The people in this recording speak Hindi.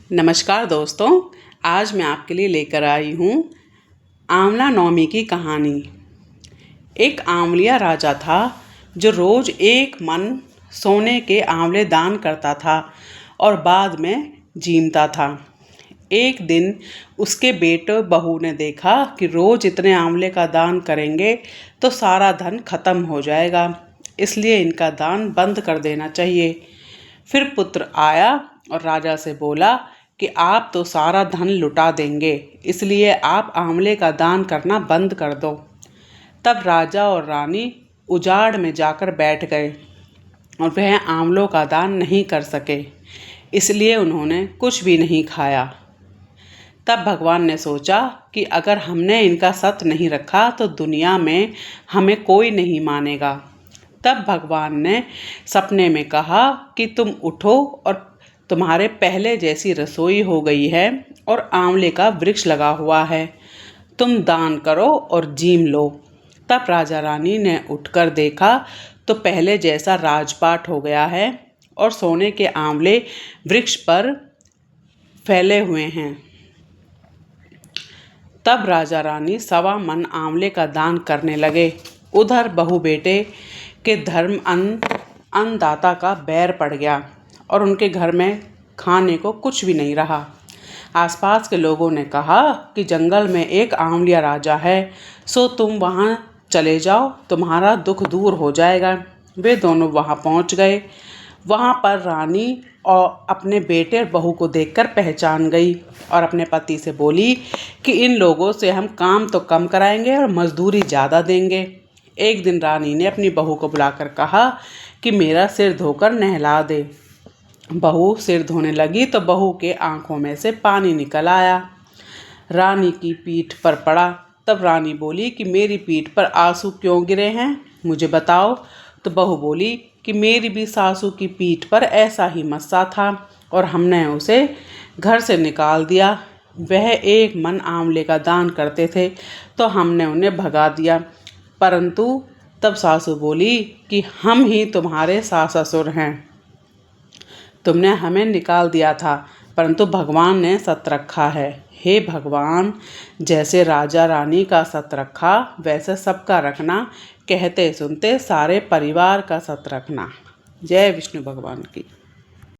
नमस्कार दोस्तों, आज मैं आपके लिए लेकर आई हूँ आंवला नवमी की कहानी। एक आंवलिया राजा था जो रोज़ एक मन सोने के आंवले दान करता था और बाद में जीमता था। एक दिन उसके बेटे बहू ने देखा कि रोज़ इतने आंवले का दान करेंगे तो सारा धन खत्म हो जाएगा, इसलिए इनका दान बंद कर देना चाहिए। फिर पुत्र आया और राजा से बोला कि आप तो सारा धन लुटा देंगे, इसलिए आप आंवले का दान करना बंद कर दो। तब राजा और रानी उजाड़ में जाकर बैठ गए और वह आंवलों का दान नहीं कर सके, इसलिए उन्होंने कुछ भी नहीं खाया। तब भगवान ने सोचा कि अगर हमने इनका सत नहीं रखा तो दुनिया में हमें कोई नहीं मानेगा। तब भगवान ने सपने में कहा कि तुम उठो और तुम्हारे पहले जैसी रसोई हो गई है और आंवले का वृक्ष लगा हुआ है, तुम दान करो और जीम लो। तब राजा रानी ने उठकर देखा तो पहले जैसा राजपाट हो गया है और सोने के आंवले वृक्ष पर फैले हुए हैं। तब राजा रानी 1.25 मन आंवले का दान करने लगे। उधर बहू बेटे के धर्म अन्नदाता का बैर पड़ गया और उनके घर में खाने को कुछ भी नहीं रहा। आसपास के लोगों ने कहा कि जंगल में एक आंवलिया राजा है, सो तुम वहाँ चले जाओ, तुम्हारा दुख दूर हो जाएगा। वे दोनों वहाँ पहुँच गए। वहाँ पर रानी और अपने बेटे और बहू को देखकर पहचान गई और अपने पति से बोली कि इन लोगों से हम काम तो कम कराएंगे और मजदूरी ज़्यादा देंगे। एक दिन रानी ने अपनी बहू को बुलाकर कहा कि मेरा सिर धोकर नहला दे। बहू सिर धोने लगी तो बहू के आंखों में से पानी निकल आया। रानी की पीठ पर पड़ा। तब रानी बोली कि मेरी पीठ पर आंसू क्यों गिरे हैं, मुझे बताओ। तो बहू बोली कि मेरी भी सासू की पीठ पर ऐसा ही मस्सा था और हमने उसे घर से निकाल दिया। वह एक मन आंवले का दान करते थे तो हमने उन्हें भगा दिया, परंतु तब सासू बोली कि हम ही तुम्हारे सास ससुर हैं, तुमने हमें निकाल दिया था, परंतु भगवान ने सत रखा है। हे भगवान, जैसे राजा रानी का सत रखा वैसे सबका रखना, कहते सुनते सारे परिवार का सत रखना। जय विष्णु भगवान की।